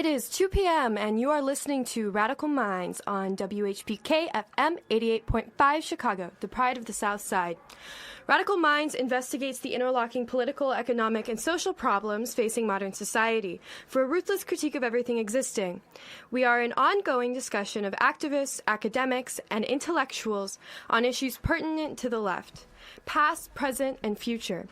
It is 2 p.m. and you are listening to Radical Minds on WHPK FM 88.5 Chicago, the pride of the South Side. Radical Minds investigates the interlocking political, economic, and social problems facing modern society for a ruthless critique of everything existing. We are an ongoing discussion of activists, academics, and intellectuals on issues pertinent to the left, past, present, and future.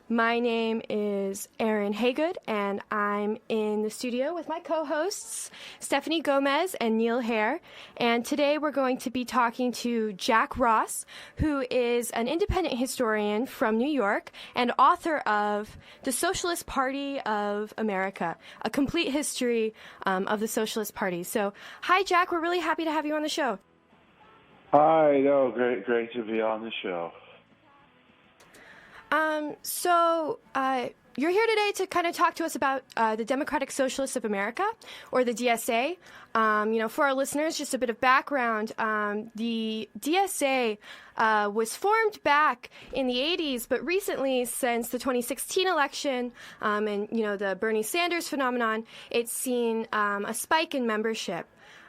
My name is Erin Hagood, and I'm in the studio with my co-hosts, Stephanie Gomez and Neil Hare. And today we're going to be talking to Jack Ross, who is an independent historian from New York and author of The Socialist Party of America, a complete history of the Socialist Party. So, hi, Jack. We're really happy to have you on the show. Hi. Great to be on the show. You're here today to kind of talk to us about the Democratic Socialists of America, or the DSA. For our listeners, just a bit of background. The DSA was formed back in the 80s, but recently, since the 2016 election and, the Bernie Sanders phenomenon, it's seen a spike in membership.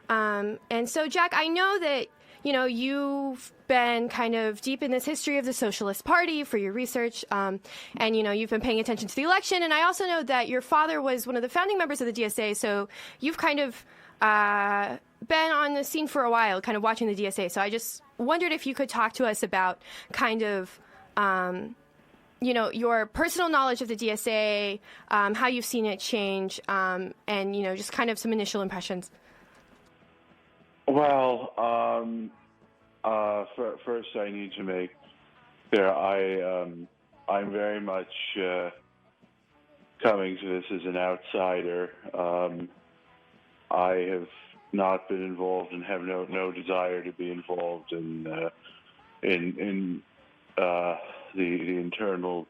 And so, Jack, I know that you've been kind of deep in this history of the Socialist Party for your research, and, you've been paying attention to the election. And I also know that your father was one of the founding members of the DSA, so you've kind of been on the scene for a while, kind of watching the DSA. So I just wondered if you could talk to us about kind of, your personal knowledge of the DSA, how you've seen it change, and, just kind of some initial impressions. Well, first I need to make clear I'm very much coming to this as an outsider. I have not been involved and have no desire to be involved in the internal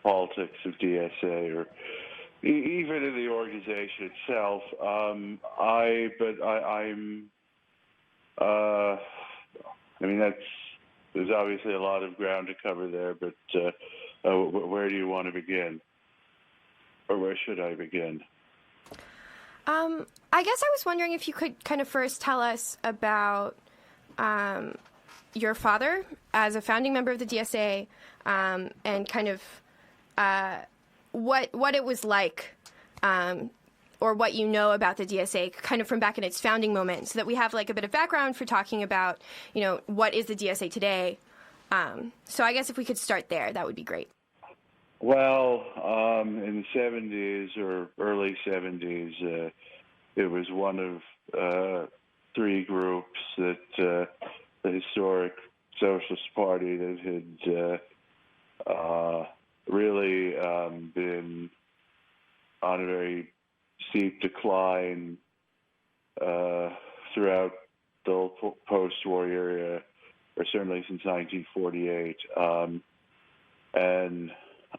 politics of DSA or even in the organization itself. There's obviously a lot of ground to cover there, but where do you want to begin? Or where should I begin? I guess I was wondering if you could kind of first tell us about your father as a founding member of the DSA, and kind of what it was like, or what you know about the DSA kind of from back in its founding moment, so that we have like a bit of background for talking about, what is the DSA today. So I guess if we could start there, that would be great. Well, in the 70s or early 70s, it was one of three groups that the historic Socialist Party that had really been on a very steep decline throughout the whole post-war era, or certainly since 1948. And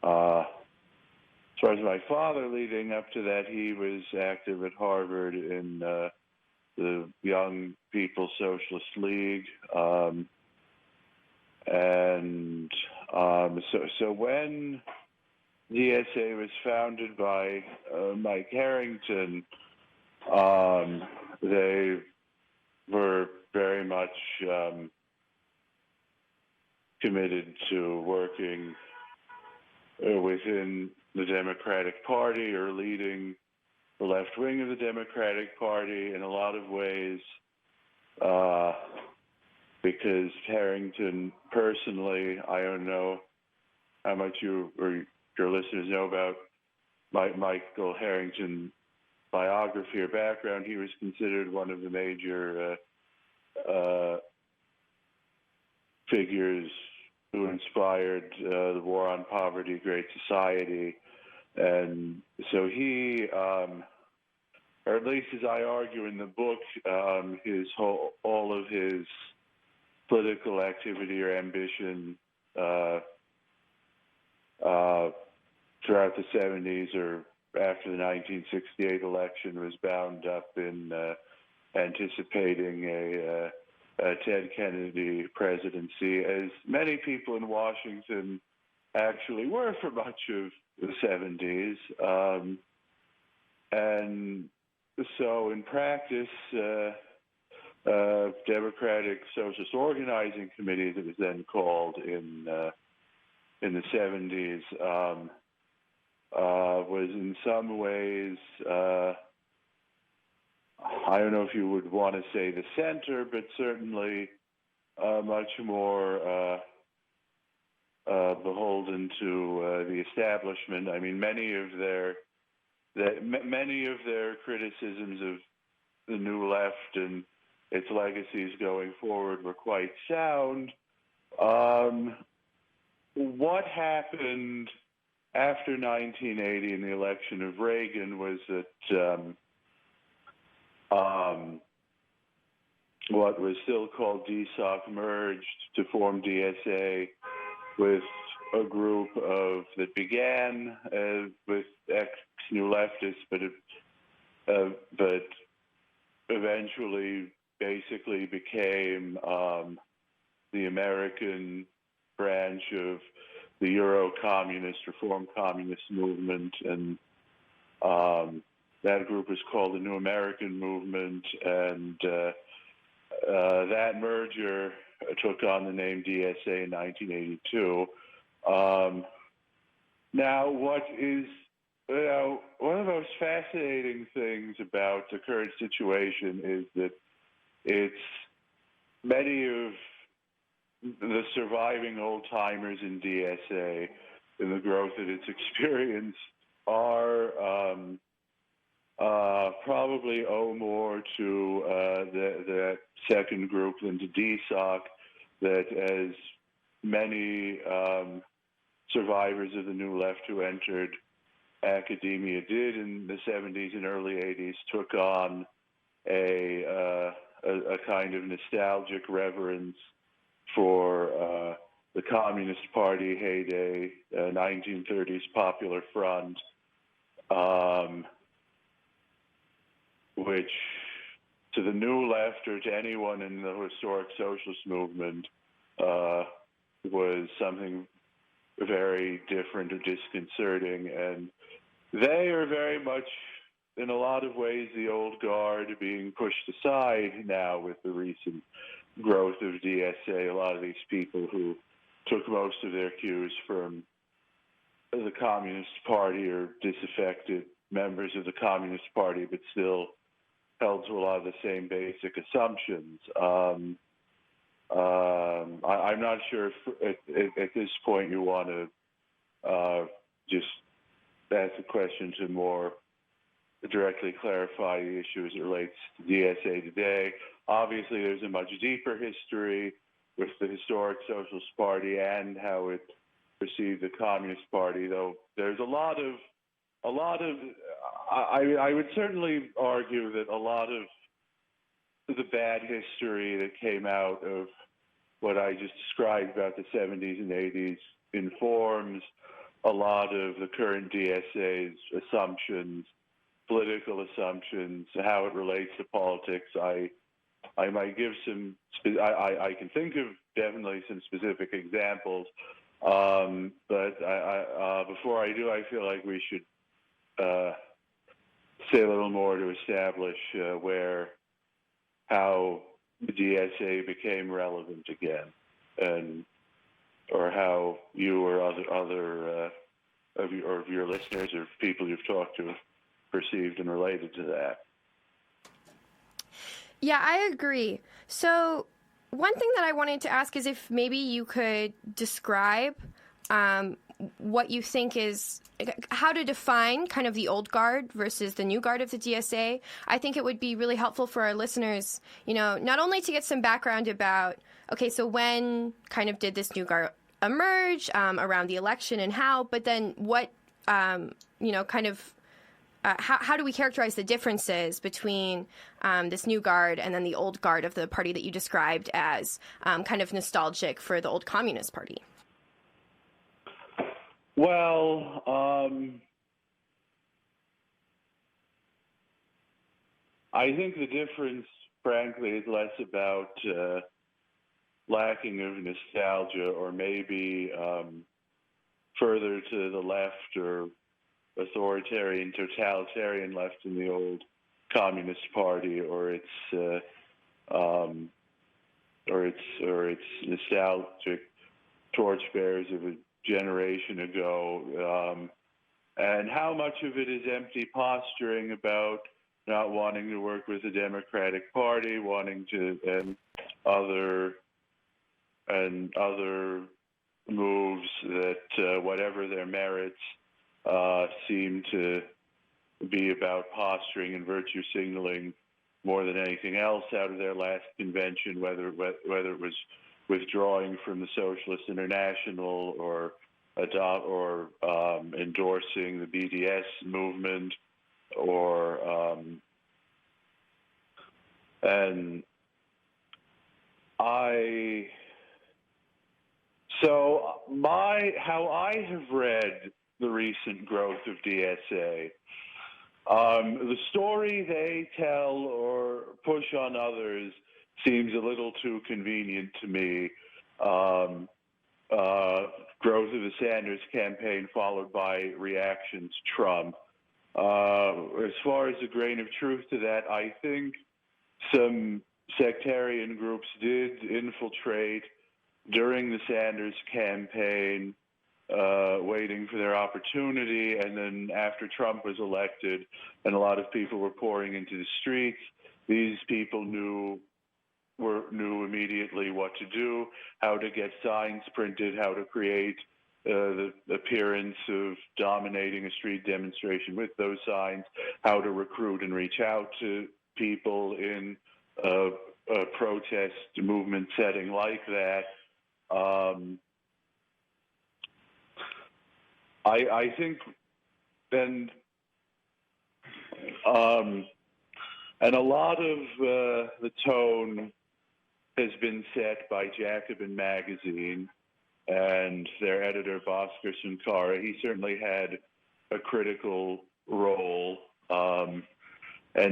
as far as my father, leading up to that, he was active at Harvard in the Young People's Socialist League. So when DSA was founded by Mike Harrington, they were very much committed to working within the Democratic Party or leading the left wing of the Democratic Party in a lot of ways, because Harrington personally, I don't know how much you or your listeners know about Michael Harrington's biography or background. He was considered one of the major figures who inspired the War on Poverty, Great Society. And so he, or at least as I argue in the book, all of his political activity or ambition throughout the 70s or after the 1968 election was bound up in anticipating a Ted Kennedy presidency, as many people in Washington actually were for much of the 70s. And so in practice, Democratic Socialist Organizing Committee, as it was then called in the 70s, was in some ways, I don't know if you would want to say the center, but certainly much more beholden to the establishment. I mean, many of their criticisms of the New Left and its legacies going forward were quite sound. What happened after 1980 in the election of Reagan was that what was still called DSOC merged to form DSA with a group that began with ex-New Leftists, but eventually basically became the American branch of the Euro-Communist, Reform Communist movement, and that group is called the New American Movement, and that merger took on the name DSA in 1982. Now, what is one of the most fascinating things about the current situation is that many of the surviving old-timers in DSA and the growth that it's experienced are probably owe more to that second group than to DSOC, that as many survivors of the New Left who entered academia did in the 70s and early 80s, took on a kind of nostalgic reverence for the Communist Party heyday, 1930s Popular Front, which to the New Left or to anyone in the historic socialist movement was something very different or disconcerting. And they are very much, in a lot of ways, the old guard being pushed aside now with the recent growth of DSA. A lot of these people who took most of their cues from the Communist Party or disaffected members of the Communist Party, but still held to a lot of the same basic assumptions. I'm not sure if at this point you want to just ask a question to more directly clarify the issue as it relates to DSA today. Obviously, there's a much deeper history with the historic Socialist Party and how it perceived the Communist Party, though there's a lot of I would certainly argue that a lot of the bad history that came out of what I just described about the 70s and 80s informs a lot of the current DSA's assumptions, political assumptions, how it relates to politics. I might give some, I can think of definitely some specific examples, but before I do, I feel like we should say a little more to establish how the DSA became relevant again, or how you or other of your listeners or people you've talked to perceived and related to that. Yeah, I agree. So one thing that I wanted to ask is if maybe you could describe what you think is how to define kind of the old guard versus the new guard of the DSA. I think it would be really helpful for our listeners, not only to get some background about, okay, so when kind of did this new guard emerge around the election and how, but then what, how do we characterize the differences between this new guard and then the old guard of the party that you described as kind of nostalgic for the old Communist Party? Well, I think the difference, frankly, is less about lacking of nostalgia or maybe further to the left or authoritarian, totalitarian left in the old Communist Party or its nostalgic torchbearers of a generation ago, and how much of it is empty posturing about not wanting to work with the Democratic Party, wanting to, and other moves that, whatever their merits, seem to be about posturing and virtue signaling more than anything else out of their last convention, whether it was withdrawing from the Socialist International or endorsing the BDS movement, or how I have read the recent growth of DSA. The story they tell or push on others seems a little too convenient to me. Growth of the Sanders campaign followed by reaction to Trump. As far as a grain of truth to that, I think some sectarian groups did infiltrate during the Sanders campaign, waiting for their opportunity, and then after Trump was elected and a lot of people were pouring into the streets, these people knew immediately what to do, how to get signs printed, how to create the appearance of dominating a street demonstration with those signs, how to recruit and reach out to people in a protest movement setting like that. I think, and a lot of the tone has been set by Jacobin magazine and their editor, Bhaskar Sunkara. He certainly had a critical role, and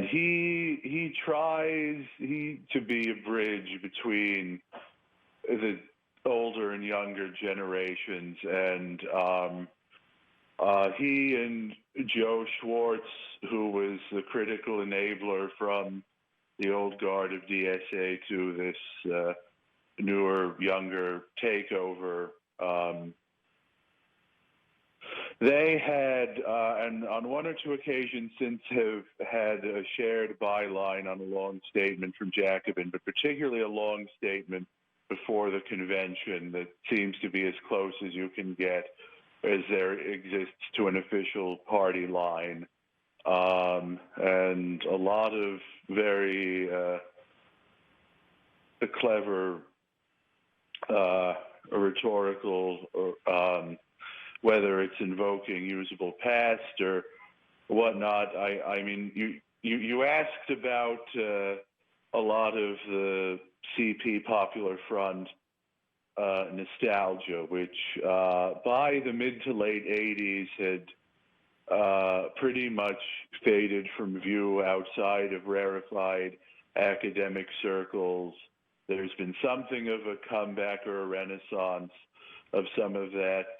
he tries to be a bridge between the older and younger generations, and he and Joe Schwartz, who was the critical enabler from the old guard of DSA to this newer, younger takeover, they had, and on one or two occasions since, have had a shared byline on a long statement from Jacobin, but particularly a long statement before the convention that seems to be as close as you can get as there exists to an official party line. And a lot of very clever rhetorical, whether it's invoking usable past or whatnot. I mean, you asked about a lot of the CP Popular Front nostalgia, which by the mid to late 80s had pretty much faded from view outside of rarefied academic circles. There's been something of a comeback or a renaissance of some of that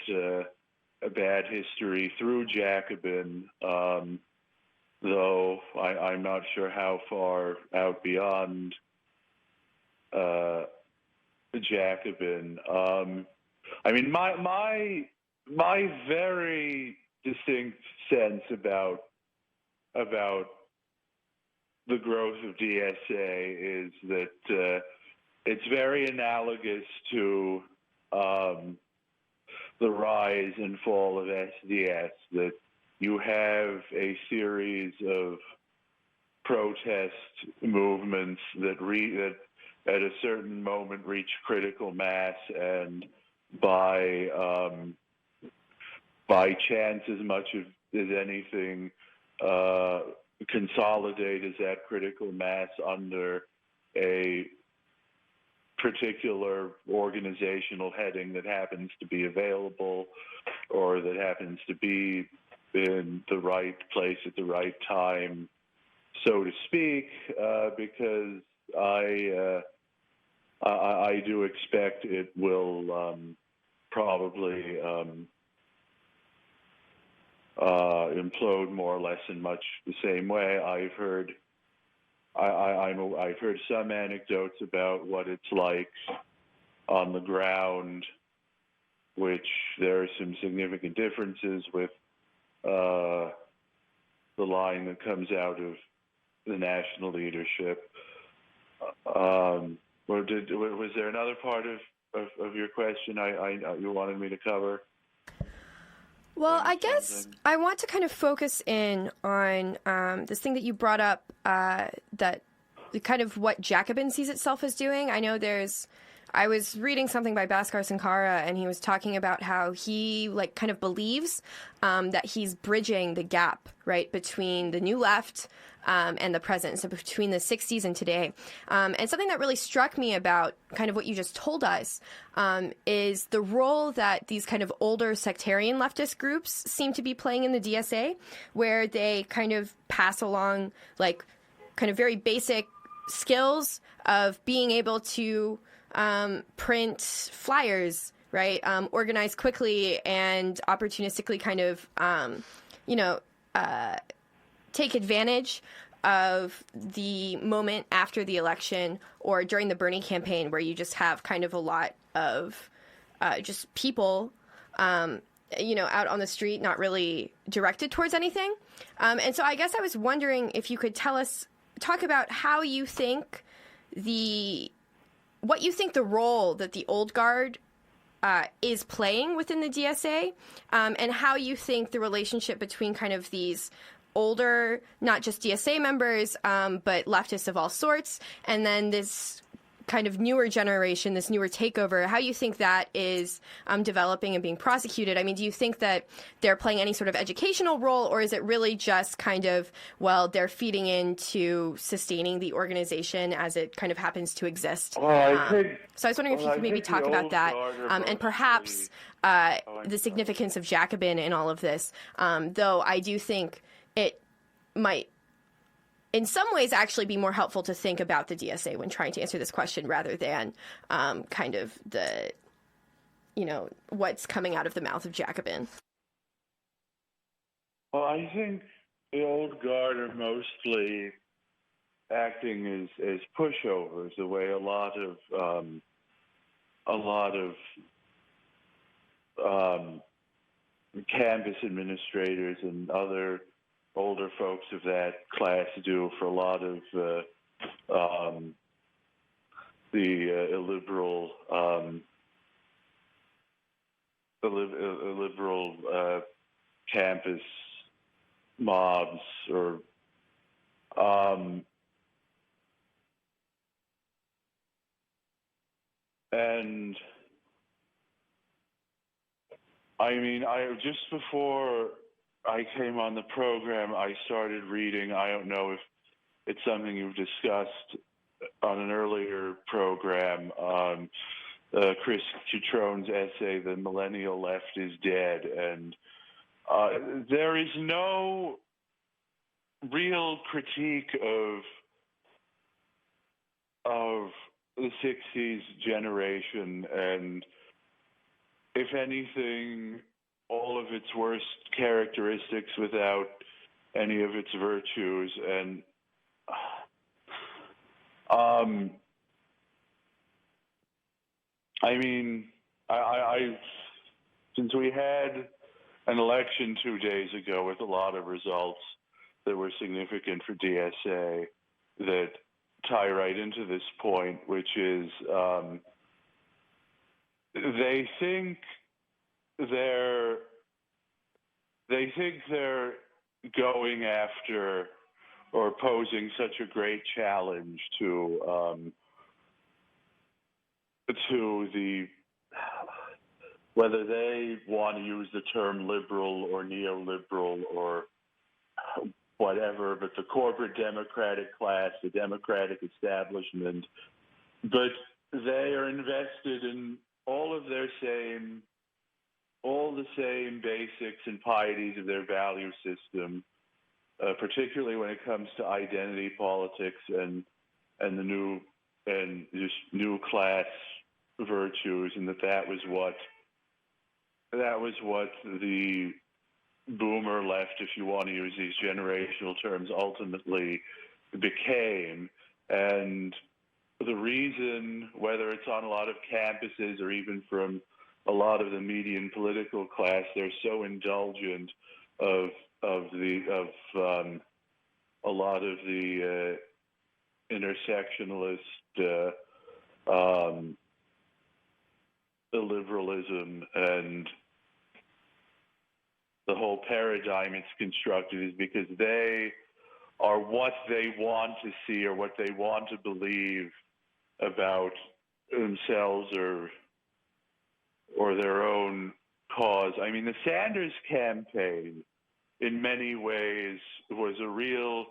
bad history through Jacobin, though I'm not sure how far out beyond Jacobin. I mean, my very distinct sense about the growth of DSA is that it's very analogous to the rise and fall of SDS, that you have a series of protest movements that at a certain moment reach critical mass, and by chance as much as anything consolidate as that critical mass under a particular organizational heading that happens to be available or that happens to be in the right place at the right time, so to speak, because I do expect it will probably implode more or less in much the same way. I've heard I've heard some anecdotes about what it's like on the ground, which there are some significant differences with the line that comes out of the national leadership. Was there another part of your question you wanted me to cover? Well, I guess I want to kind of focus in on this thing that you brought up, that kind of what Jacobin sees itself as doing. I was reading something by Bhaskar Sankara, and he was talking about how he kind of believes that he's bridging the gap, right, between the new left and the present, so between the 60s and today. And something that really struck me about kind of what you just told us is the role that these kind of older sectarian leftist groups seem to be playing in the DSA, where they kind of pass along kind of very basic skills of being able to print flyers, right? Organize quickly and opportunistically kind of, take advantage of the moment after the election or during the Bernie campaign, where you just have kind of a lot of just people, out on the street, not really directed towards anything. And so I guess I was wondering if you could talk about how you think what you think the role that the old guard is playing within the DSA, and how you think the relationship between kind of these older, not just DSA members, but leftists of all sorts, and then this kind of newer generation, this newer takeover, how you think that is developing and being prosecuted. I mean, do you think that they're playing any sort of educational role, or is it really just kind of, well, they're feeding into sustaining the organization as it kind of happens to exist? Well, I think, so I was wondering if you could maybe talk about that, and perhaps the significance of Jacobin in all of this, though I do think it might in some ways actually be more helpful to think about the DSA when trying to answer this question, rather than kind of the, what's coming out of the mouth of Jacobin. Well, I think the old guard are mostly acting as pushovers, the way a lot of campus administrators and other older folks of that class do for a lot of illiberal campus mobs, or and I mean, just before I came on the program, I started reading. I don't know if it's something you've discussed on an earlier program, Chris Citrone's essay, "The Millennial Left is Dead," and there is no real critique of the 60s generation, and if anything, all of its worst characteristics without any of its virtues. And I mean, since we had an election 2 days ago with a lot of results that were significant for DSA that tie right into this point, which is they think they're going after or posing such a great challenge to the, whether they want to use the term liberal or neoliberal or whatever, but the corporate democratic class, the democratic establishment, but they are invested in all the same basics and pieties of their value system, particularly when it comes to identity politics and the new class virtues, and that was what the boomer left, if you want to use these generational terms, ultimately became. And the reason, whether it's on a lot of campuses or even from a lot of the media and political class, they're so indulgent of a lot of the intersectionalist illiberalism and the whole paradigm it's constructed is because they are what they want to see or what they want to believe about themselves or their own cause. I mean, the Sanders campaign, in many ways, was a real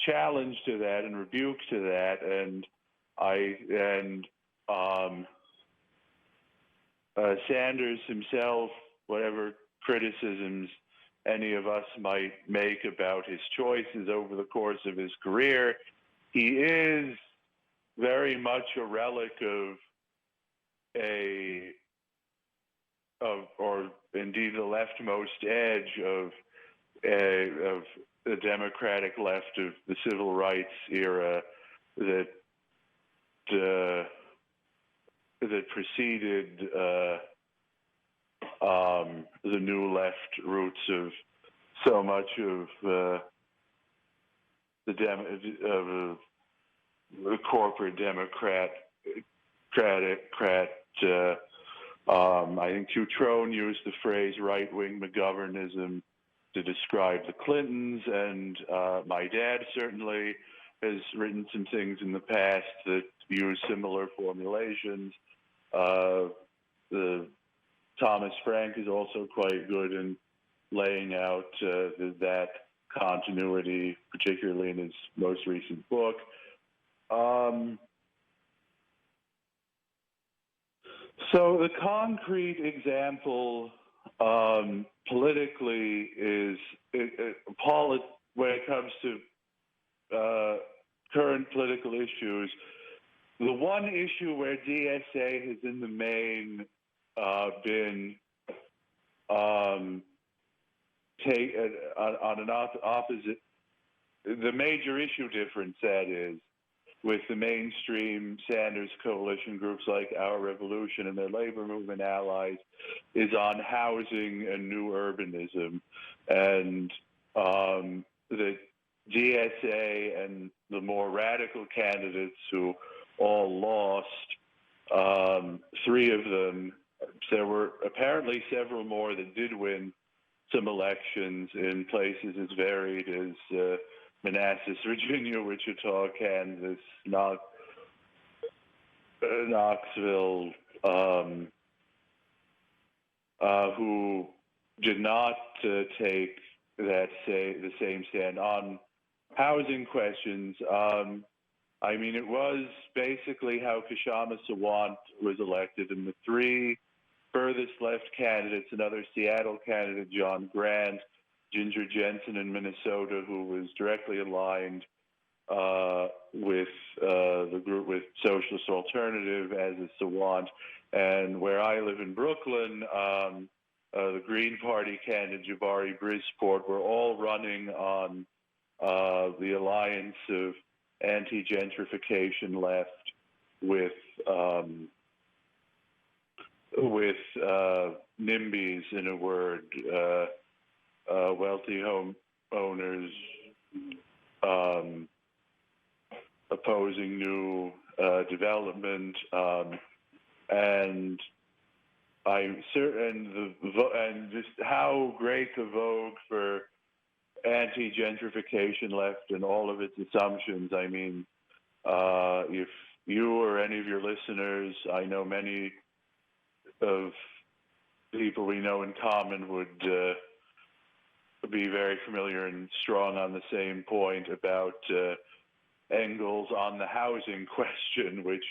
challenge to that and rebuke to that, and Sanders himself, whatever criticisms any of us might make about his choices over the course of his career, he is very much a relic or indeed the leftmost edge of the democratic left of the civil rights era that preceded the new left roots of so much of the corporate Democrat. I think Cutrone used the phrase right-wing McGovernism to describe the Clintons, and my dad certainly has written some things in the past that use similar formulations. Thomas Frank is also quite good in laying out that continuity, particularly in his most recent book. So the concrete example politically is when it comes to current political issues, the one issue where DSA has in the main been on an opposite, the major issue difference, that is, with the mainstream Sanders coalition groups like Our Revolution and their labor movement allies, is on housing and new urbanism. And the DSA and the more radical candidates who all lost, three of them, there were apparently several more that did win some elections in places as varied as Manassas, Virginia, Wichita, Kansas, Knoxville, who did not take the same stand on housing questions. I mean, it was basically how Kshama Sawant was elected, and the three furthest left candidates, another Seattle candidate, John Grant, Ginger Jensen in Minnesota, who was directly aligned with the group, with Socialist Alternative, as is Sawant. And where I live in Brooklyn, the Green Party candidate, Jabari Brisport, were all running on the alliance of anti-gentrification left with NIMBYs, in a word, wealthy home owners opposing new development, and I'm certain and just how great the vogue for anti-gentrification left and all of its assumptions. I mean, if you or any of your listeners, I know many of people we know in common would be very familiar and strong on the same point about Engels on the housing question, which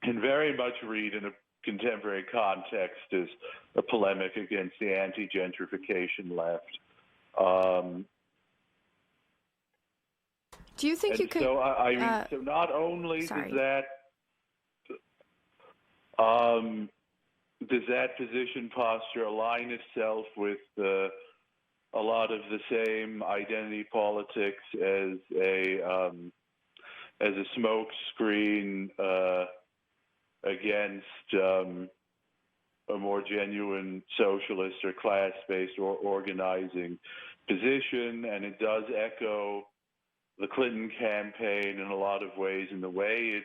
can very much read in a contemporary context as a polemic against the anti-gentrification left. Do you think you could? So I mean, so not only does that position posture align itself with the a lot of the same identity politics as a smokescreen against a more genuine socialist or class-based or organizing position, and it does echo the Clinton campaign in a lot of ways in the way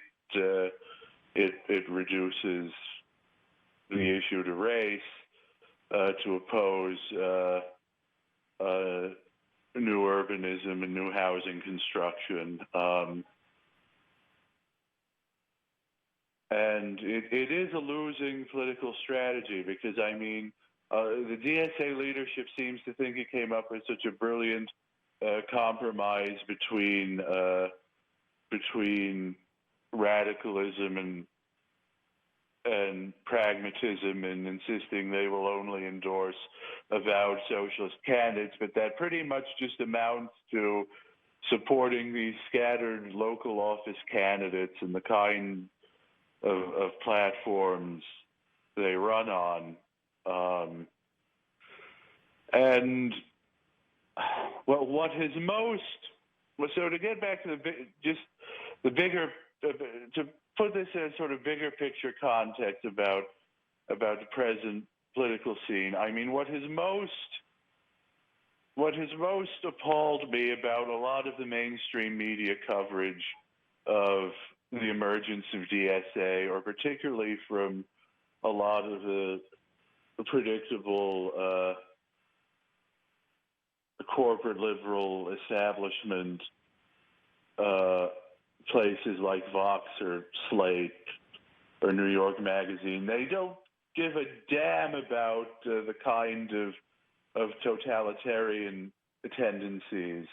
it reduces the issue to race to oppose new urbanism and new housing construction. And it is a losing political strategy because, I mean, the DSA leadership seems to think it came up with such a brilliant compromise between radicalism and pragmatism, and insisting they will only endorse avowed socialist candidates, but that pretty much just amounts to supporting these scattered local office candidates and the kind of platforms they run on. And well, what has most, so to get back to the bigger, to put this in a sort of bigger picture context about the present political scene, I mean, what has most appalled me about a lot of the mainstream media coverage of the emergence of DSA, or particularly from a lot of the predictable corporate liberal establishment places like Vox or Slate or New York Magazine, they don't give a damn about the kind of totalitarian tendencies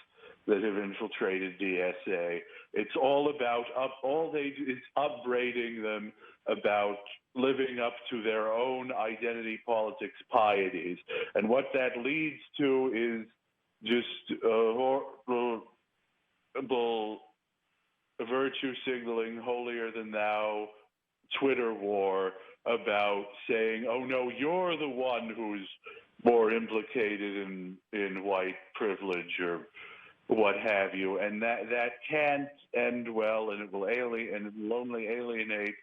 that have infiltrated DSA. It's all about all they do is upbraiding them about living up to their own identity politics pieties, and what that leads to is just virtue signaling, holier than thou Twitter war about saying, "Oh no, you're the one who's more implicated in white privilege," or what have you, and that can't end well, and it will only alienate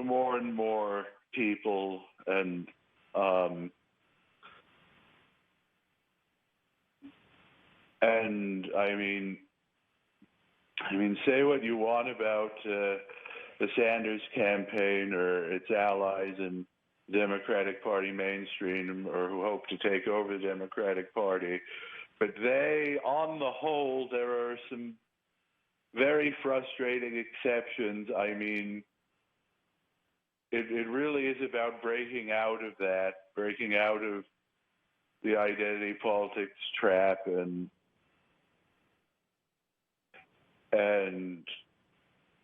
more and more people, and I mean, say what you want about the Sanders campaign or its allies in Democratic Party mainstream, or who hope to take over the Democratic Party. But on the whole, there are some very frustrating exceptions. I mean, it really is about breaking out of the identity politics trap and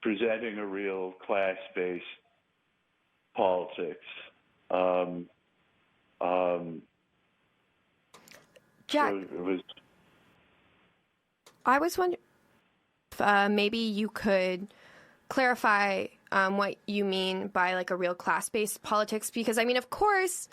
presenting a real class-based politics. Jack, so I was wondering if maybe you could clarify what you mean by like a real class-based politics, because I mean, of course,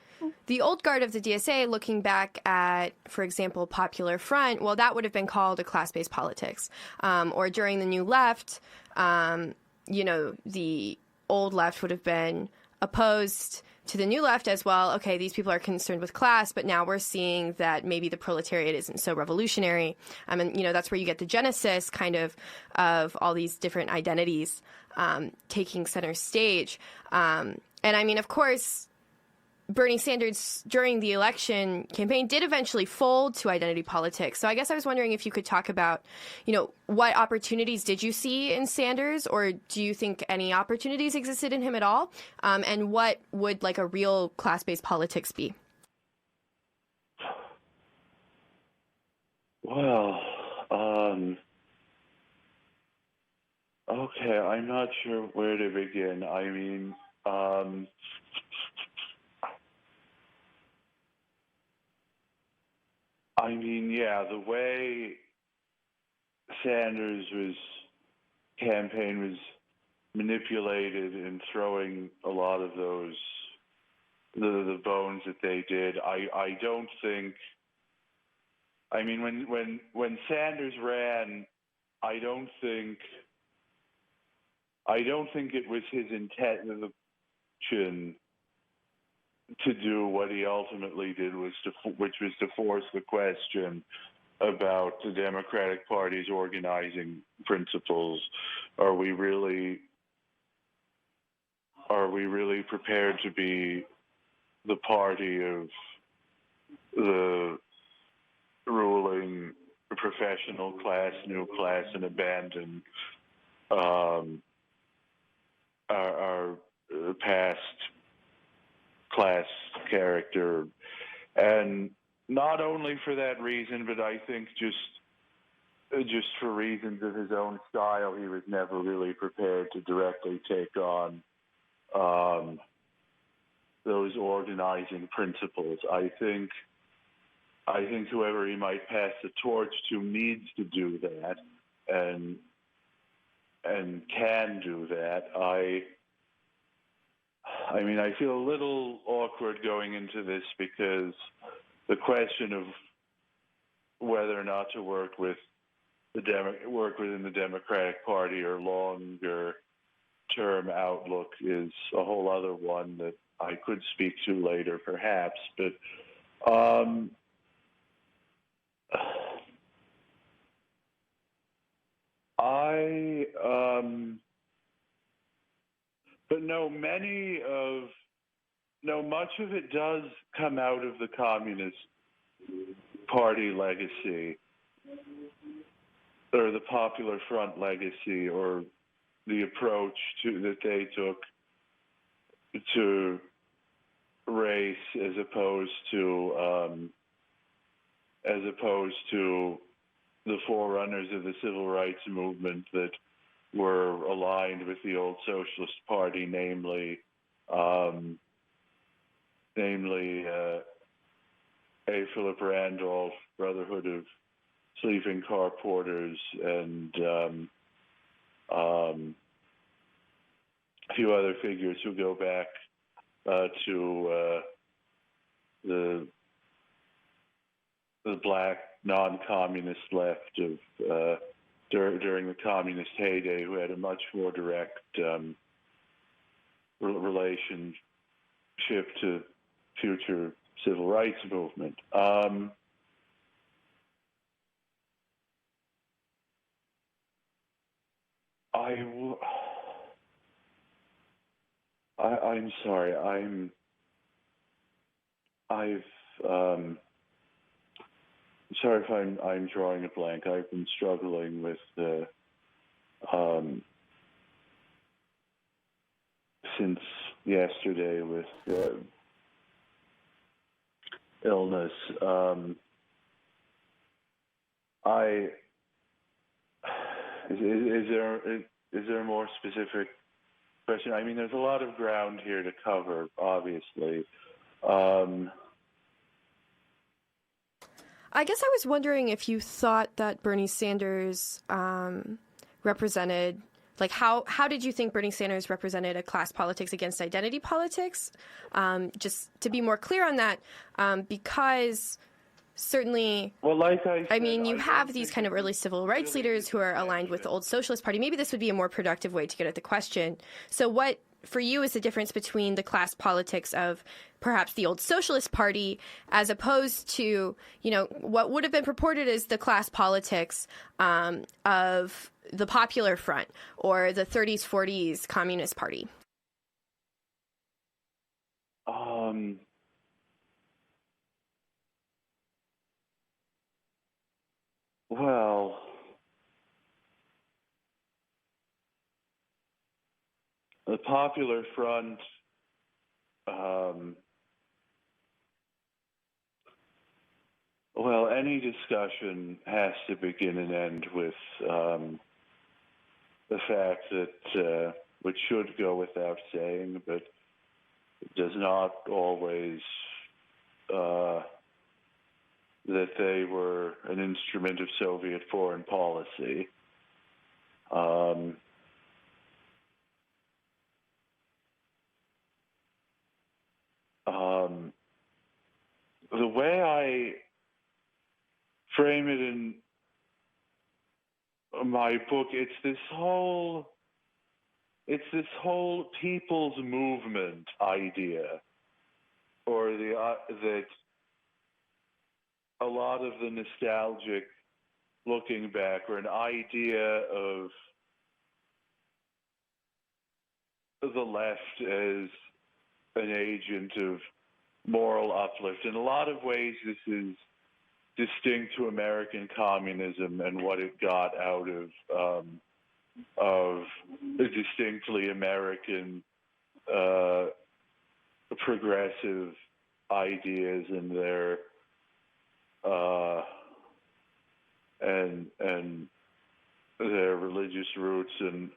the old guard of the DSA, looking back at, for example, Popular Front, well, that would have been called a class-based politics. Or during the New Left, the old left would have been opposed to the New Left as well. Okay, these people are concerned with class, but now we're seeing that maybe the proletariat isn't so revolutionary. And, that's where you get the genesis kind of all these different identities taking center stage. And I mean, of course, Bernie Sanders during the election campaign did eventually fold to identity politics. So I guess I was wondering if you could talk about, what opportunities did you see in Sanders, or do you think any opportunities existed in him at all? And what would like a real class-based politics be? Well, okay, I'm not sure where to begin. I mean, yeah, the way Sanders' campaign was manipulated in throwing a lot of the bones that they did, I don't think I mean, when Sanders ran, I don't think it was his intention to do what he ultimately did, which was to force the question about the Democratic Party's organizing principles. Are we really prepared to be the party of the ruling professional class, new class, and abandon our past class character? And not only for that reason, but I think just for reasons of his own style, he was never really prepared to directly take on those organizing principles. I think whoever he might pass the torch to needs to do that and can do that. I mean, I feel a little awkward going into this because the question of whether or not to work within the Democratic Party or longer term outlook is a whole other one that I could speak to later, perhaps. But much of it does come out of the Communist Party legacy, or the Popular Front legacy, or the approach that they took to race as opposed to the forerunners of the civil rights movement that were aligned with the old Socialist Party, namely A. Philip Randolph, Brotherhood of Sleeping Car Porters, and a few other figures who go back to the black non-communist left of during the communist heyday, who had a much more direct relationship to future civil rights movement. I'm sorry. Sorry if I'm drawing a blank. I've been struggling with since yesterday with illness. Is there a more specific question? I mean, there's a lot of ground here to cover, obviously. I guess I was wondering if you thought that Bernie Sanders represented, like, how did you think Bernie Sanders represented a class politics against identity politics? Just to be more clear on that, because certainly, well, like I mean, you have these kind of early civil rights leaders who are aligned with the old Socialist Party. Maybe this would be a more productive way to get at the question. So what, for you, is the difference between the class politics of perhaps the old Socialist Party as opposed to, what would have been purported as the class politics of the Popular Front or the 30s, 40s Communist Party? Well, the Popular Front, well, any discussion has to begin and end with the fact that, which should go without saying, but it does not always, that they were an instrument of Soviet foreign policy. The way I frame it in my book, it's this whole people's movement idea, or that a lot of the nostalgic looking back, or an idea of the left as an agent of moral uplift. In a lot of ways, this is distinct to American communism and what it got out of distinctly American progressive ideas and their and their religious roots, and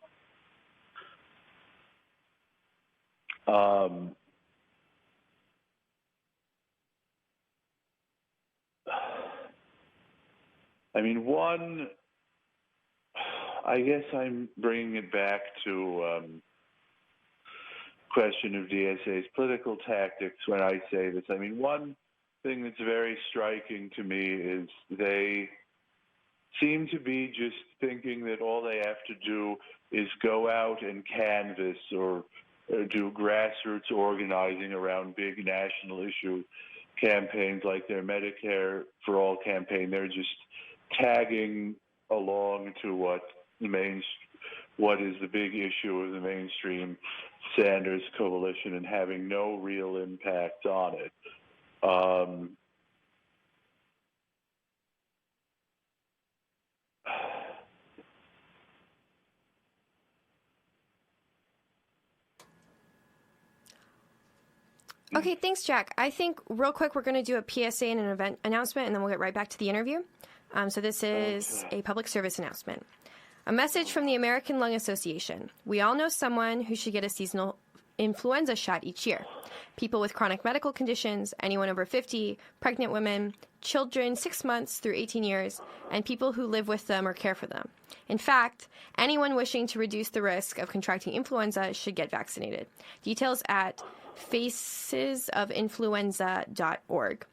I mean, I guess I'm bringing it back to question of DSA's political tactics when I say this. I mean, one thing that's very striking to me is they seem to be just thinking that all they have to do is go out and canvass or do grassroots organizing around big national issue campaigns like their Medicare for All campaign. They're just tagging along to what is the big issue of the mainstream Sanders coalition and having no real impact on it. Okay, thanks, Jack. I think real quick we're going to do a PSA and an event announcement, and then we'll get right back to the interview. So this is a public service announcement. A message from the American Lung Association. We all know someone who should get a seasonal influenza shot each year. People with chronic medical conditions, anyone over 50, pregnant women, children 6 months through 18 years, and people who live with them or care for them. In fact, anyone wishing to reduce the risk of contracting influenza should get vaccinated. Details at facesofinfluenza.org.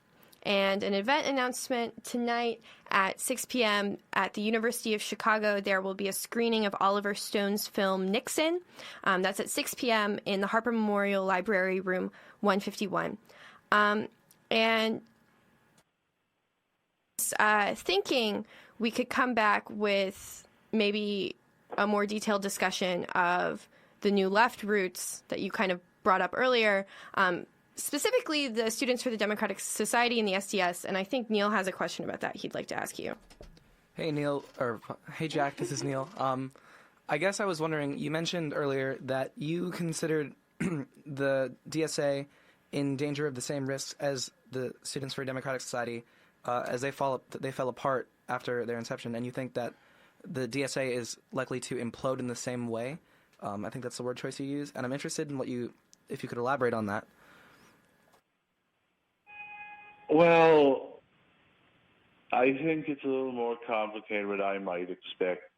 And an event announcement tonight at 6 p.m. at the University of Chicago. There will be a screening of Oliver Stone's film Nixon. That's at 6 p.m. in the Harper Memorial Library, room 151. And thinking we could come back with maybe a more detailed discussion of the new left roots that you kind of brought up earlier, specifically the Students for the Democratic Society and the SDS, and I think Neil has a question about that he'd like to ask you. Hey, Jack, this is Neil. I guess I was wondering, you mentioned earlier that you considered the DSA in danger of the same risks as the Students for a Democratic Society as they fell apart after their inception, and you think that the DSA is likely to implode in the same way. I think that's the word choice you use, and I'm interested in if you could elaborate on that. Well, I think it's a little more complicated what I might expect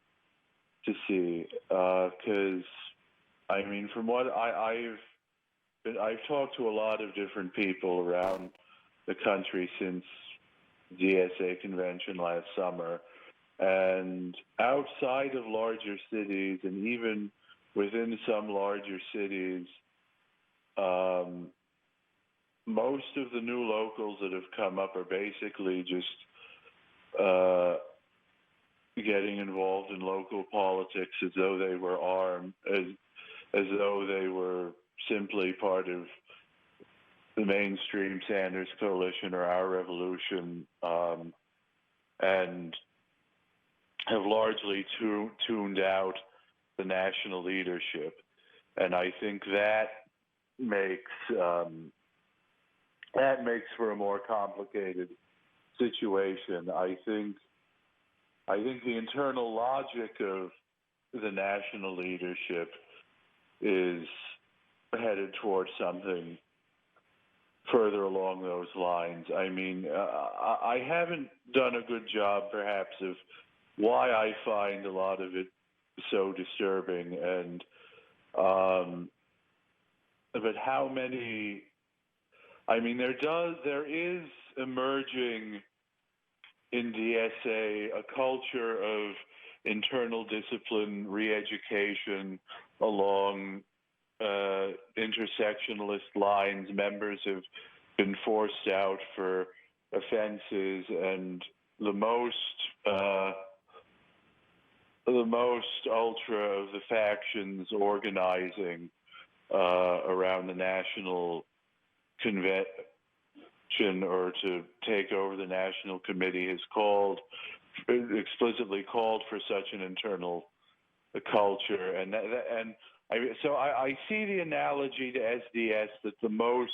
to see, because I mean, from what I've talked to a lot of different people around the country since DSA convention last summer, and outside of larger cities, and even within some larger cities, most of the new locals that have come up are basically just getting involved in local politics as though they were armed, as though they were simply part of the mainstream Sanders coalition or our revolution, and have largely tuned out the national leadership. And I think that makes for a more complicated situation. I think the internal logic of the national leadership is headed towards something further along those lines. I mean, I haven't done a good job, perhaps, of why I find a lot of it so disturbing, and but how many? I mean, there is emerging in DSA a culture of internal discipline, re-education along intersectionalist lines. Members have been forced out for offenses, and the most ultra of the factions organizing around the national convention or to take over the national committee has explicitly called for such an internal culture, so I see the analogy to SDS that the most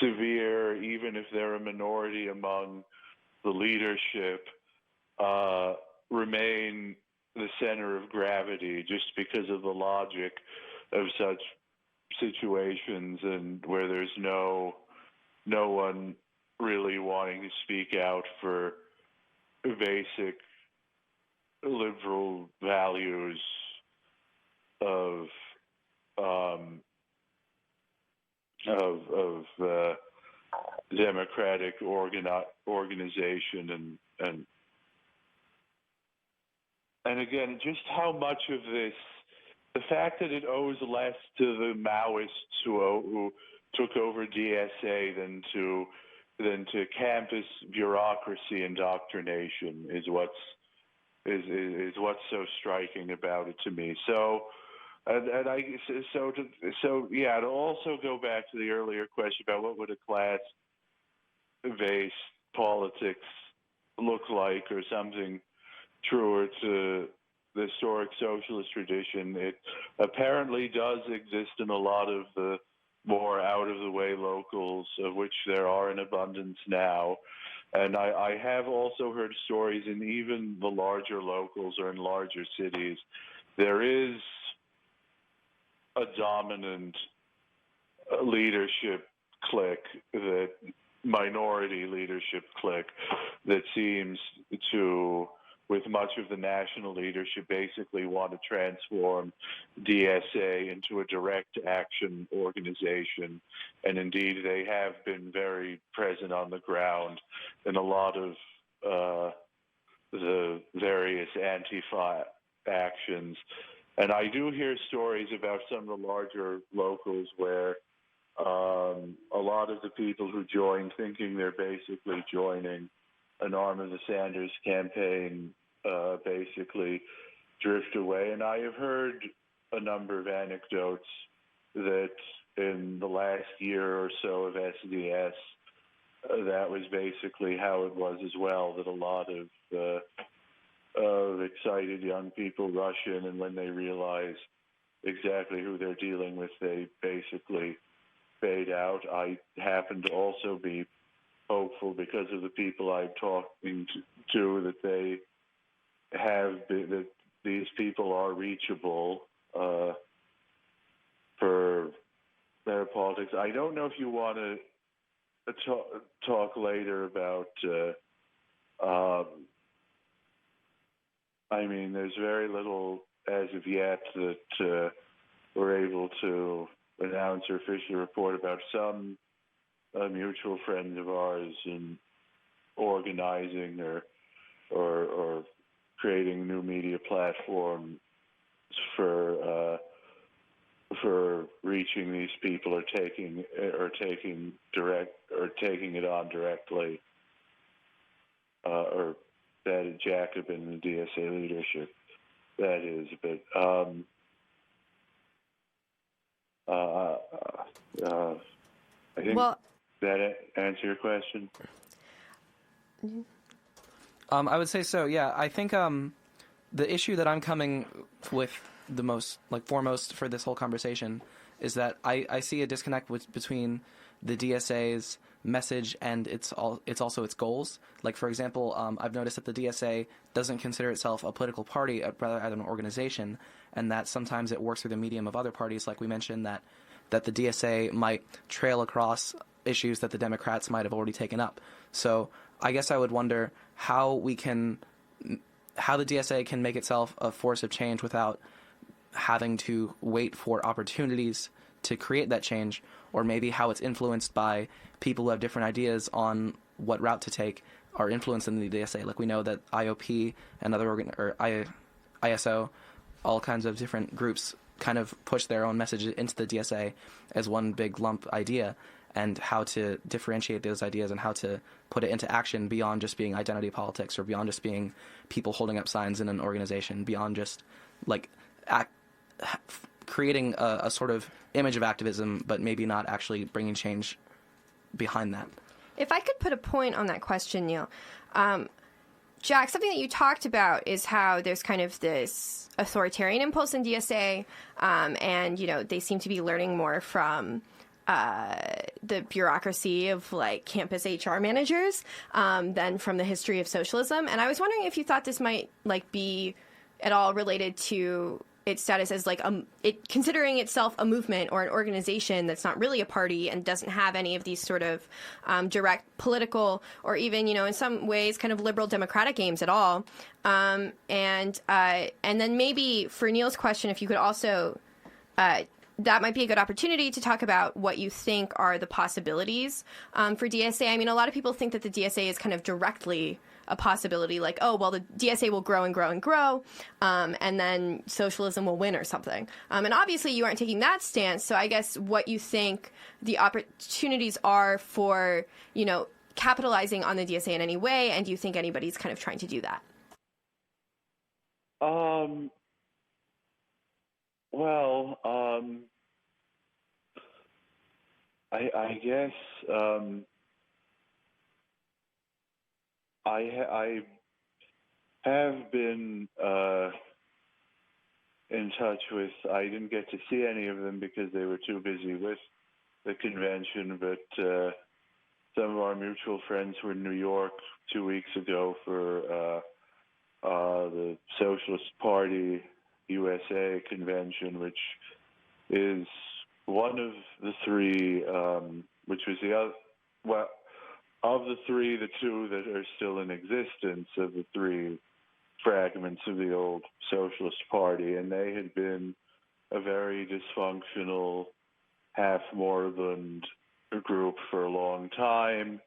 severe, even if they're a minority among the leadership, remain the center of gravity just because of the logic of such situations, and where there's no one really wanting to speak out for basic liberal values of democratic organization, and again, just how much of this, the fact that it owes less to the Maoists who took over DSA than to campus bureaucracy indoctrination is what's so striking about it to me. So, to also go back to the earlier question about what would a class-based politics look like, or something truer to the historic socialist tradition, it apparently does exist in a lot of the more out-of-the-way locals, of which there are in abundance now. And I have also heard stories in even the larger locals or in larger cities. There is a dominant leadership clique, that minority leadership clique, that seems to, with much of the national leadership, basically want to transform DSA into a direct action organization. And indeed, they have been very present on the ground in a lot of the various Antifa actions. And I do hear stories about some of the larger locals where a lot of the people who join, thinking they're basically joining an arm of the Sanders campaign, basically drift away. And I have heard a number of anecdotes that in the last year or so of SDS, that was basically how it was as well, that a lot of excited young people rush in, and when they realize exactly who they're dealing with, they basically fade out. I happen to also be hopeful, because of the people I'm talking to, that they have been, that these people are reachable for better politics. I don't know if you want to talk later about I mean, there's very little as of yet that we're able to announce or officially report about. Some mutual friends of ours in organizing or creating new media platforms for reaching these people, or taking it on directly, or that Jacobin and the DSA leadership, that is. But I think that answer your question. I would say so. Yeah, I think the issue that I'm coming with the most, foremost for this whole conversation, is that I see a disconnect between the DSA's message and it's also its goals. Like, for example, I've noticed that the DSA doesn't consider itself a political party, rather an organization, and that sometimes it works through the medium of other parties. Like we mentioned, that the DSA might trail across issues that the Democrats might have already taken up. So I guess I would wonder how the DSA can make itself a force of change without having to wait for opportunities to create that change, or maybe how it's influenced by people who have different ideas on what route to take. are influenced in the DSA. Like we know that IOP and other ISO, all kinds of different groups kind of push their own message into the DSA as one big lump idea, and how to differentiate those ideas and how to put it into action beyond just being identity politics or beyond just being people holding up signs in an organization, beyond just like creating a sort of image of activism, but maybe not actually bringing change behind that. If I could put a point on that question, Neil, Jack, something that you talked about is how there's kind of this authoritarian impulse in DSA, and, you know, they seem to be learning more from the bureaucracy of, like, campus HR managers than from the history of socialism. And I was wondering if you thought this might, like, be at all related to its status as, like, it considering itself a movement or an organization that's not really a party and doesn't have any of these sort of direct political or even, you know, in some ways kind of liberal democratic aims at all. And then maybe for Neil's question, if you could also, that might be a good opportunity to talk about what you think are the possibilities for DSA. I mean, a lot of people think that the DSA is kind of directly a possibility, like, oh, well, the DSA will grow and grow and grow, and then socialism will win or something. And obviously you aren't taking that stance, so I guess what you think the opportunities are for, you know, capitalizing on the DSA in any way, and do you think anybody's kind of trying to do that? I guess I have been in touch with, I didn't get to see any of them because they were too busy with the convention, but some of our mutual friends were in New York 2 weeks ago for the Socialist Party USA convention, which is one of the three, which was the other, well, of the three, the two that are still in existence of the three fragments of the old Socialist Party, and they had been a very dysfunctional, half-moribund group for a long time.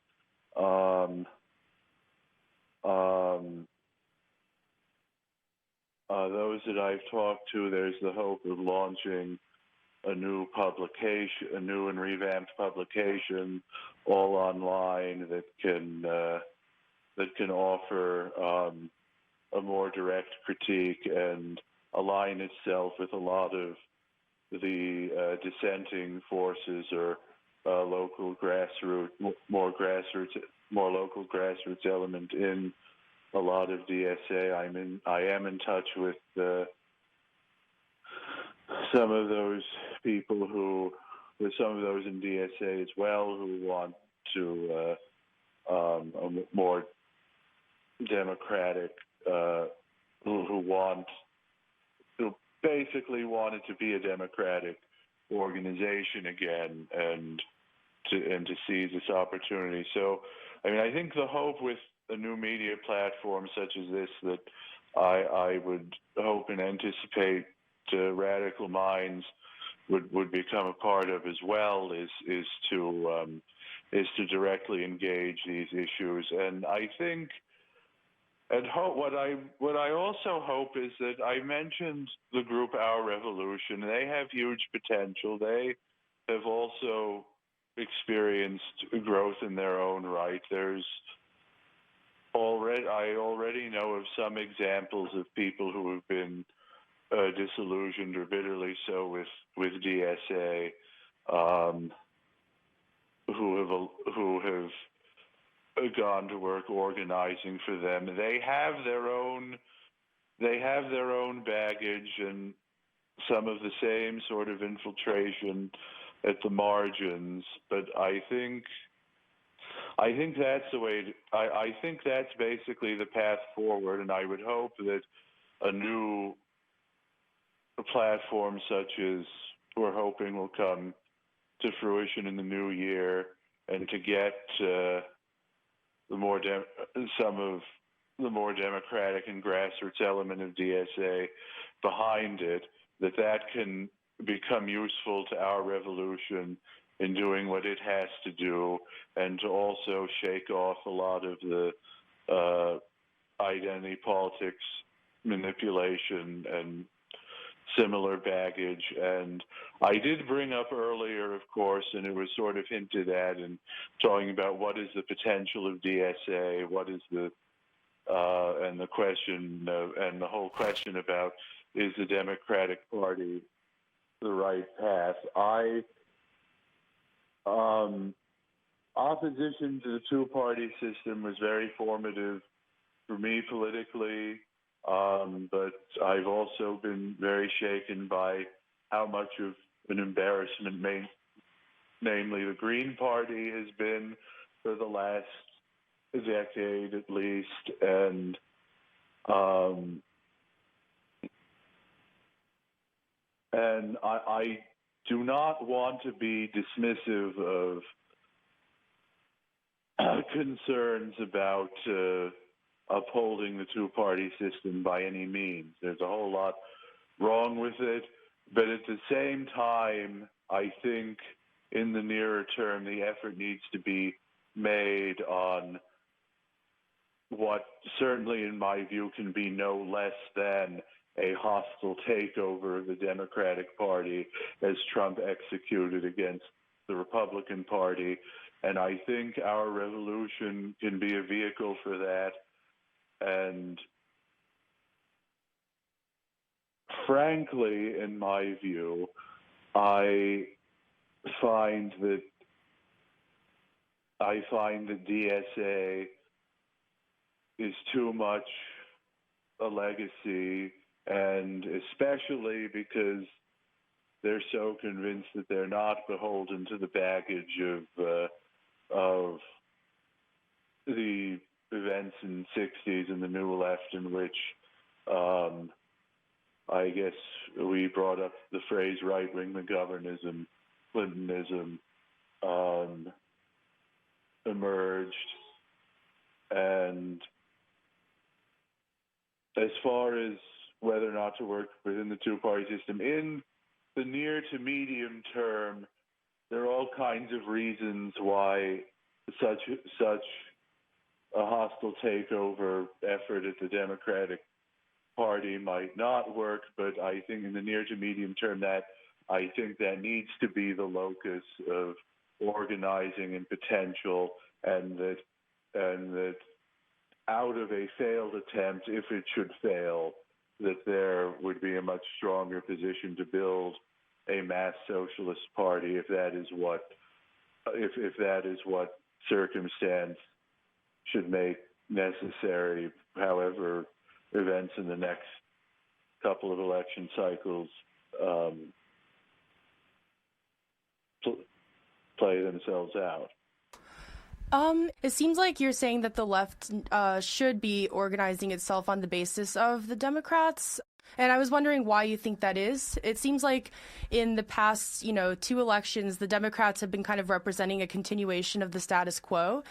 Those that I've talked to, there's the hope of launching a new publication, a new and revamped publication, all online, that can offer a more direct critique and align itself with a lot of the dissenting forces or local grassroots, more local grassroots element in a lot of DSA. I am in touch with some of those people with some of those in DSA as well, who want to a more democratic, who basically want it to be a democratic organization again, and to seize this opportunity. So, I mean, I think the hope with a new media platform such as this, that I would hope and anticipate Radical Minds would become a part of as well, is to directly engage these issues. And I think, and what I also hope is that I mentioned the group Our Revolution. They have huge potential. They have also experienced growth in their own right. I already know of some examples of people who have been disillusioned or bitterly so with DSA, who have gone to work organizing for them. They have their own baggage and some of the same sort of infiltration at the margins, but I think that's the way. I think that's basically the path forward, and I would hope that a new platform such as we're hoping will come to fruition in the new year, and to get some of the more democratic and grassroots element of DSA behind it, that can become useful to Our Revolution in doing what it has to do, and to also shake off a lot of the identity politics manipulation and similar baggage. And I did bring up earlier, of course, and it was sort of hinted at in talking about what is the potential of DSA, what is the and the question and the whole question about, is the Democratic Party the right path? Opposition to the two-party system was very formative for me politically, but I've also been very shaken by how much of an embarrassment, namely the Green Party, has been for the last decade at least, and I do not want to be dismissive of concerns about upholding the two-party system by any means. There's a whole lot wrong with it, but at the same time, I think in the nearer term, the effort needs to be made on what certainly, in my view, can be no less than a hostile takeover of the Democratic Party as Trump executed against the Republican Party. And I think our revolution can be a vehicle for that. And frankly, in my view, I find that DSA is too much a legacy, and especially because they're so convinced that they're not beholden to the baggage of the events in the 60s and the new left, in which I guess we brought up the phrase right-wing McGovernism, Clintonism emerged. And as far as whether or not to work within the two-party system, in the near to medium term, there are all kinds of reasons why such a hostile takeover effort at the Democratic Party might not work, but I think in the near to medium term that needs to be the locus of organizing and potential, and that out of a failed attempt, if it should fail, that there would be a much stronger position to build a mass socialist party if that is what circumstance should make necessary. However, events in the next couple of election cycles play themselves out. It seems like you're saying that the left should be organizing itself on the basis of the Democrats. And I was wondering why you think that is. It seems like in the past, two elections, the Democrats have been kind of representing a continuation of the status quo.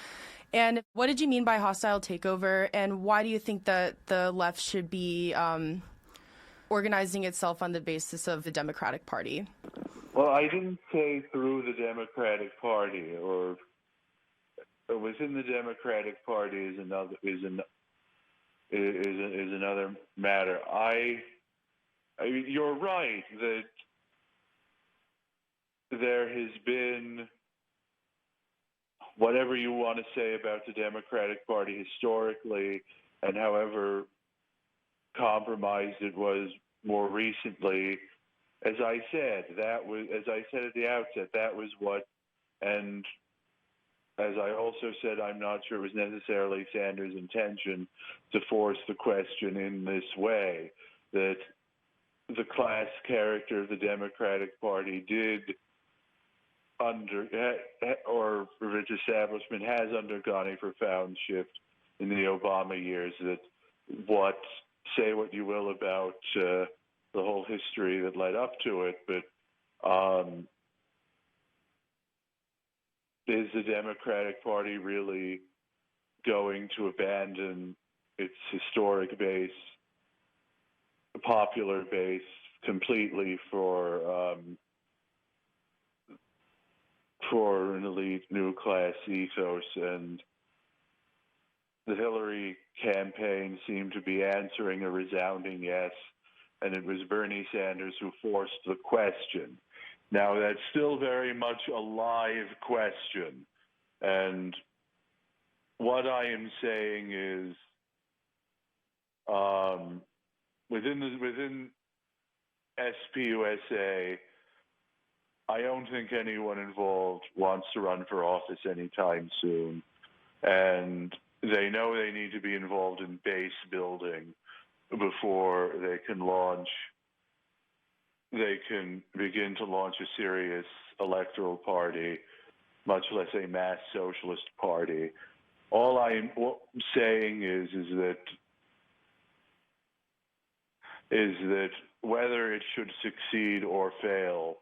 And what did you mean by hostile takeover? And why do you think that the left should be organizing itself on the basis of the Democratic Party? Well, I didn't say through the Democratic Party, or within the Democratic Party is another matter. You're right that there has been, whatever you want to say about the Democratic Party historically, and however compromised it was more recently, as I said at the outset, that was what, and as I also said, I'm not sure it was necessarily Sanders' intention to force the question in this way, that the class character of the Democratic Party or rich establishment has undergone a profound shift in the Obama years. That say what you will about the whole history that led up to it, but is the Democratic Party really going to abandon its historic base, popular base, completely for for an elite new class ethos, and the Hillary campaign seemed to be answering a resounding yes, and it was Bernie Sanders who forced the question. Now, that's still very much a live question, and what I am saying is, within SPUSA, I don't think anyone involved wants to run for office anytime soon, and they know they need to be involved in base building before they can begin to launch a serious electoral party, much less a mass socialist party. All I'm saying is that whether it should succeed or fail,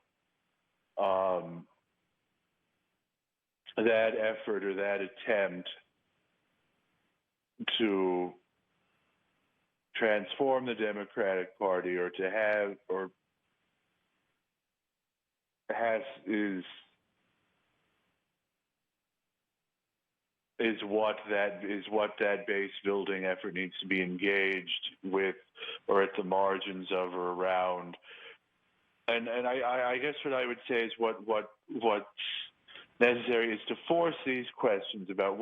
that effort or that attempt to transform the Democratic Party or to have or has is what that base building effort needs to be engaged with or at the margins of or around. And I guess what I would say is what's necessary is to force these questions about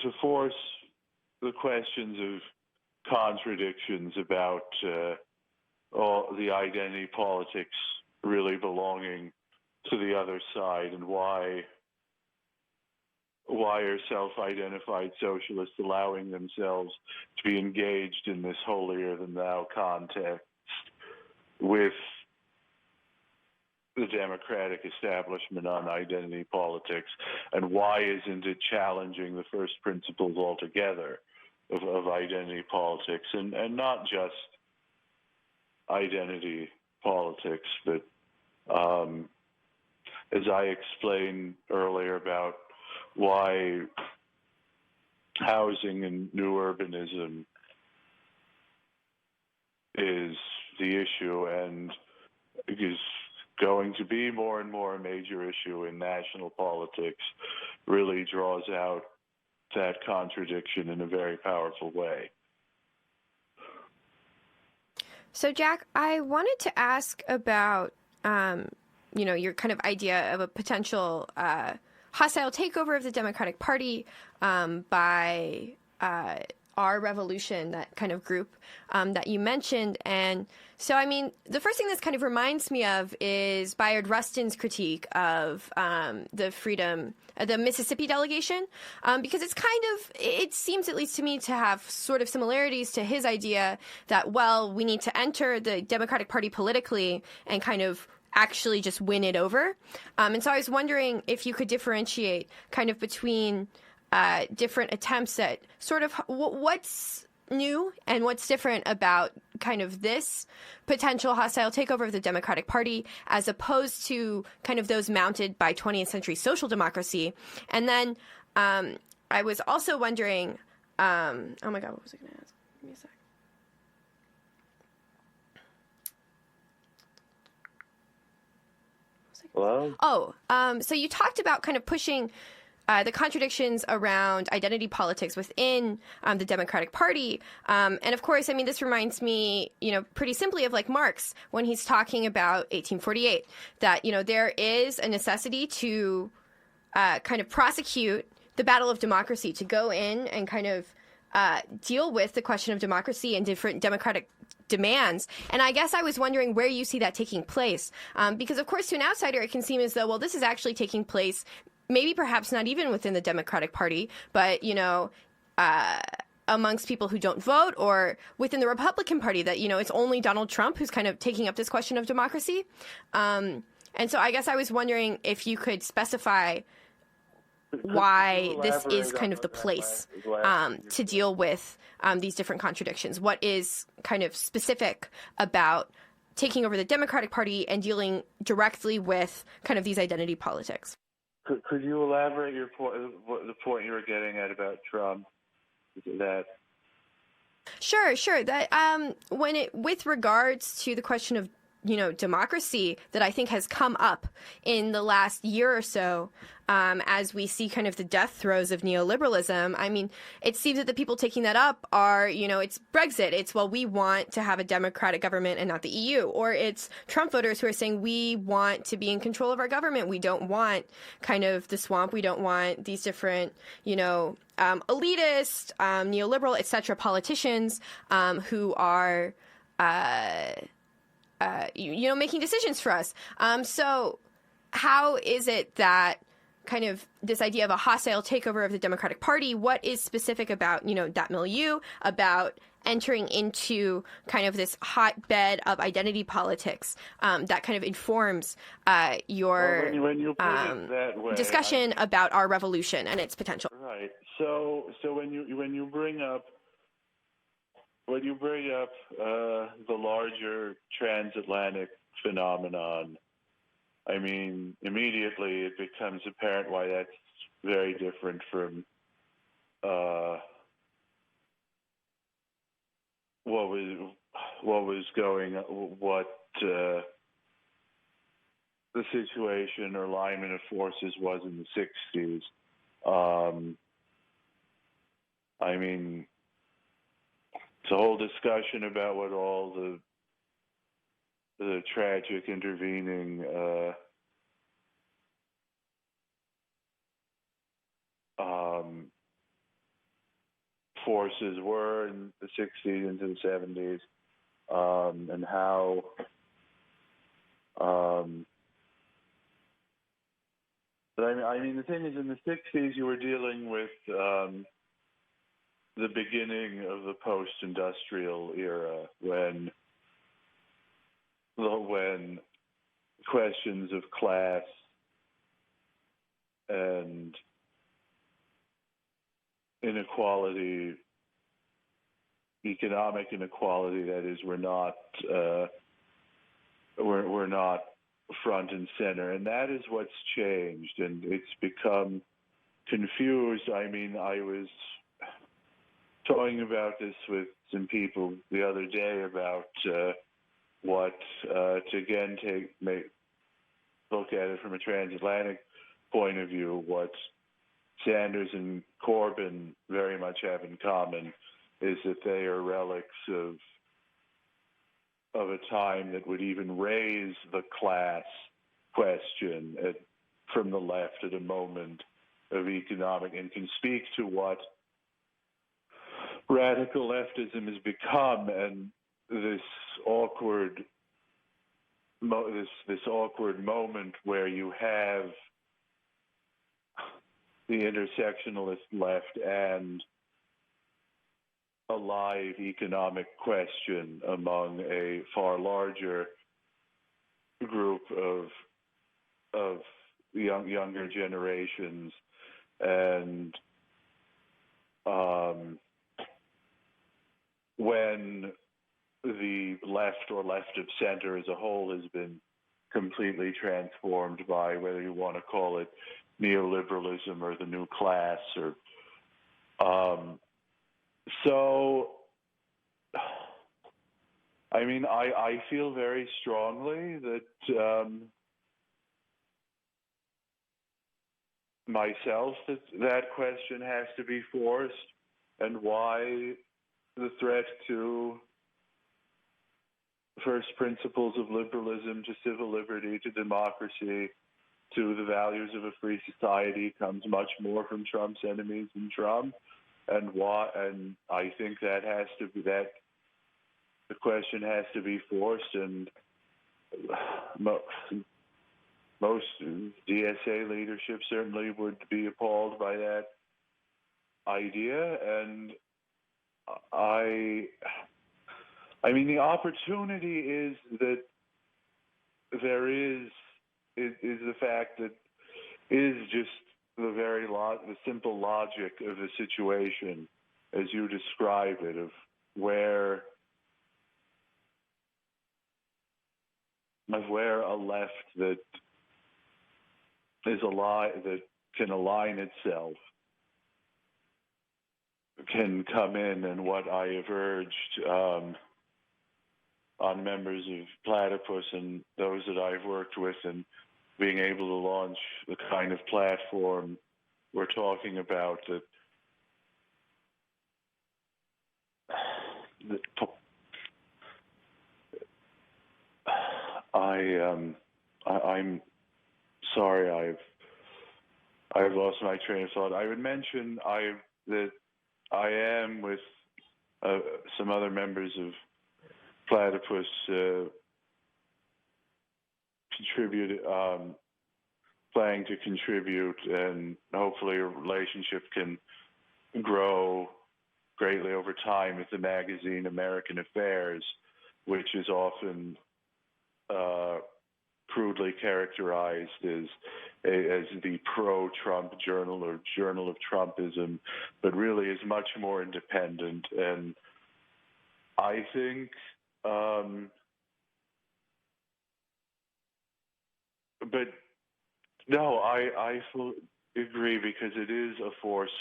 to force the questions of contradictions about all the identity politics really belonging to the other side, and why are self-identified socialists allowing themselves to be engaged in this holier-than-thou context with the democratic establishment on identity politics, and why isn't it challenging the first principles altogether of identity politics, and not just identity politics, but as I explained earlier about why housing and new urbanism is the issue and is going to be more and more a major issue in national politics, really draws out that contradiction in a very powerful way. So, Jack, I wanted to ask about, your kind of idea of a potential hostile takeover of the Democratic Party by Our Revolution, that kind of group that you mentioned. And so, I mean, the first thing this kind of reminds me of is Bayard Rustin's critique of the Mississippi delegation, because it seems, at least to me, to have sort of similarities to his idea that, well, we need to enter the Democratic Party politically and kind of actually just win it over. And so I was wondering if you could differentiate kind of between different attempts at sort of what's new and what's different about kind of this potential hostile takeover of the Democratic Party as opposed to kind of those mounted by 20th century social democracy. And then I was also wondering, oh my God, what was I going to ask? Give me a sec. Hello? Oh, so you talked about kind of pushing the contradictions around identity politics within the Democratic Party. And of course, I mean, this reminds me, pretty simply of like Marx when he's talking about 1848, that, there is a necessity to kind of prosecute the battle of democracy, to go in and kind of deal with the question of democracy and different democratic demands. And I guess I was wondering where you see that taking place. Because, of course, to an outsider, it can seem as though, well, this is actually taking place maybe perhaps not even within the Democratic Party, but, amongst people who don't vote, or within the Republican Party, that, it's only Donald Trump who's kind of taking up this question of democracy. And so I guess I was wondering if you could specify why this is kind of the place to deal with these different contradictions. What is kind of specific about taking over the Democratic Party and dealing directly with kind of these identity politics? Could you elaborate the point you were getting at about Trump? That Sure, sure. That with regards to the question of democracy that I think has come up in the last year or so, as we see kind of the death throes of neoliberalism. I mean, it seems that the people taking that up are, it's Brexit. It's, well, we want to have a democratic government and not the EU. Or it's Trump voters who are saying we want to be in control of our government. We don't want kind of the swamp. We don't want these different, elitist, neoliberal, etc. politicians who are making decisions for us. So how is it that kind of this idea of a hostile takeover of the Democratic Party, what is specific about, that milieu, about entering into kind of this hotbed of identity politics that kind of informs your when you put it that way, discussion about our revolution and its potential? Right. So when you bring up the larger transatlantic phenomenon, I mean, immediately it becomes apparent why that's very different from the situation or alignment of forces was in the 60s. I mean, it's a whole discussion about what all the tragic intervening forces were in the 60s into the 70s, and how but I mean, the thing is, in the 60s, you were dealing with the beginning of the post-industrial era, when questions of class and inequality, economic inequality, that is, were not front and center, and that is what's changed, and it's become confused. I mean, I was talking about this with some people the other day about what to again look at it from a transatlantic point of view. What Sanders and Corbyn very much have in common is that they are relics of a time that would even raise the class question from the left at a moment of economic, and can speak to what radical leftism has become, and this awkward moment where you have the intersectionalist left and a live economic question among a far larger group of younger generations, and when the left or left of center as a whole has been completely transformed by, whether you want to call it neoliberalism or the new class, or so I mean, I feel very strongly that myself that question has to be forced, and why the threat to first principles of liberalism, to civil liberty, to democracy, to the values of a free society comes much more from Trump's enemies than Trump, and I think that the question has to be forced, and most DSA leadership certainly would be appalled by that idea. And I mean, the opportunity is that there is the fact that is just the simple logic of the situation as you describe it, of where a left that can align itself can come in, and what I have urged on members of Platypus and those that I've worked with, and being able to launch the kind of platform we're talking about, I'm sorry, I've lost my train of thought. I would mention that I am with some other members of Platypus planning to contribute, and hopefully a relationship can grow greatly over time with the magazine American Affairs, which is often crudely characterized as the pro-Trump journal or journal of Trumpism, but really is much more independent. And I think, but no, I fully agree, because it is a force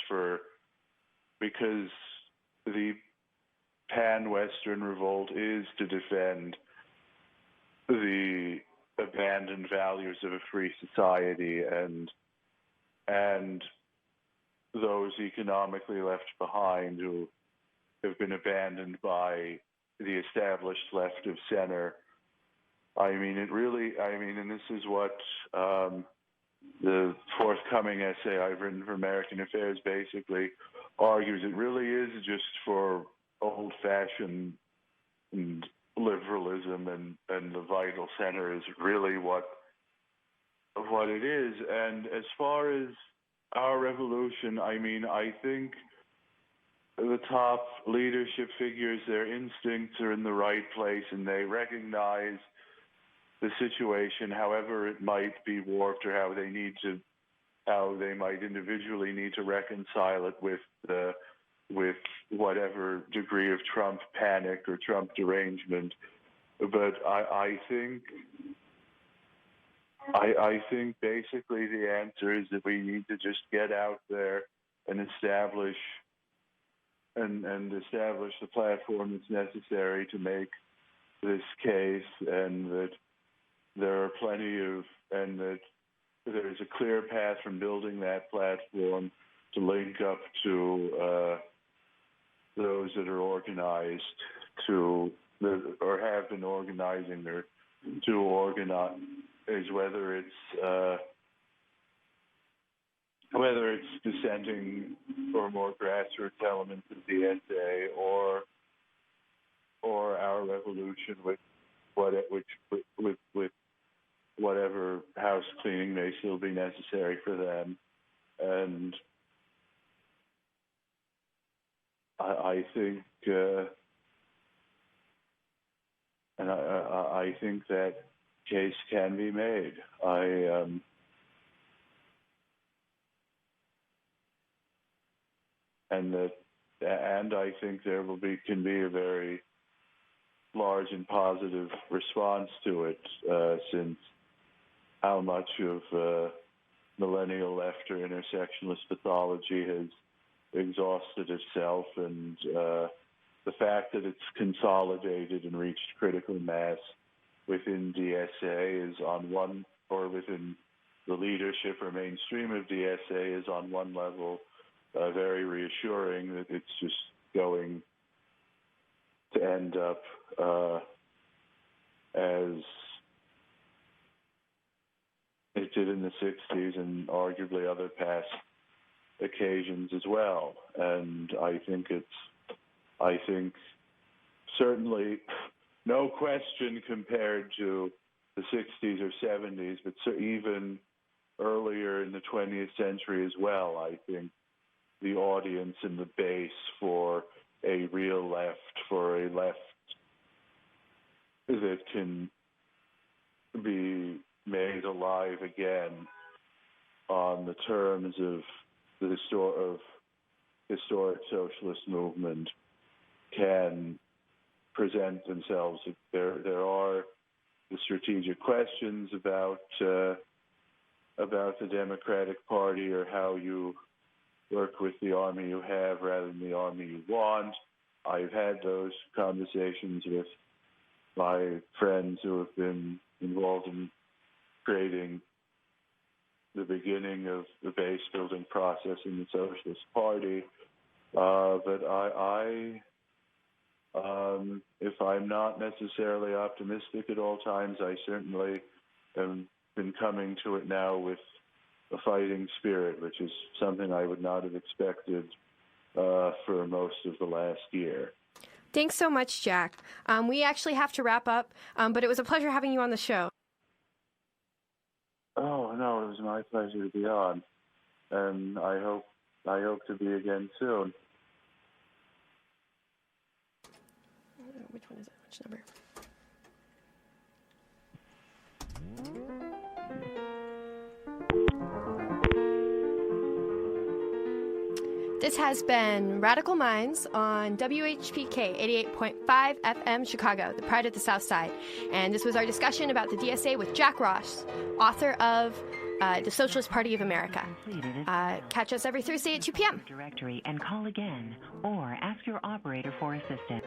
because the pan-Western revolt is to defend the abandoned values of a free society and those economically left behind who have been abandoned by the established left of center. I mean, and this is what the forthcoming essay I've written for American Affairs basically argues. It really is just for old-fashioned liberalism, and the vital center is really what it is. And as far as our revolution, I mean, I think the top leadership figures, their instincts are in the right place, and they recognize the situation, however it might be warped, or how they might individually need to reconcile it with whatever degree of Trump panic or Trump derangement. But I think basically the answer is that we need to just get out there and establish the platform that's necessary to make this case, and that there are and that there's a clear path from building that platform to link up to those that are organized or have been organizing, or to organize, whether it's dissenting or more grassroots elements of the essay, or our revolution with whatever house cleaning may still be necessary for them. And I think I think that case can be made. And I think there can be a very large and positive response to it, since how much of millennial left or intersectionalist pathology has exhausted itself, and the fact that it's consolidated and reached critical mass within DSA is on one, or within the leadership or mainstream of DSA is on one level very reassuring, that it's just going to end up as it did in the 60s and arguably other past occasions as well. And I think certainly no question compared to the 60s or 70s, but even earlier in the 20th century as well, I think the audience and the base for a real left, for a left that can be made alive again on the terms of the historic socialist movement, can present themselves. There are the strategic questions about the Democratic Party, or how you work with the army you have rather than the army you want. I've had those conversations with my friends who have been involved in creating the beginning of the base building process in the Socialist Party. But if I'm not necessarily optimistic at all times, I certainly have been coming to it now with a fighting spirit, which is something I would not have expected for most of the last year. Thanks so much, Jack. We actually have to wrap up, but it was a pleasure having you on the show. Oh, no, it was my pleasure to be on, and I hope to be again soon. Which one is it? Which number? This has been Radical Minds on WHPK 88.5 FM Chicago, the pride of the South Side. And this was our discussion about the DSA with Jack Ross, author of the Socialist Party of America. Catch us every Thursday at 2 p.m. Directory and call again, or ask your operator for assistance.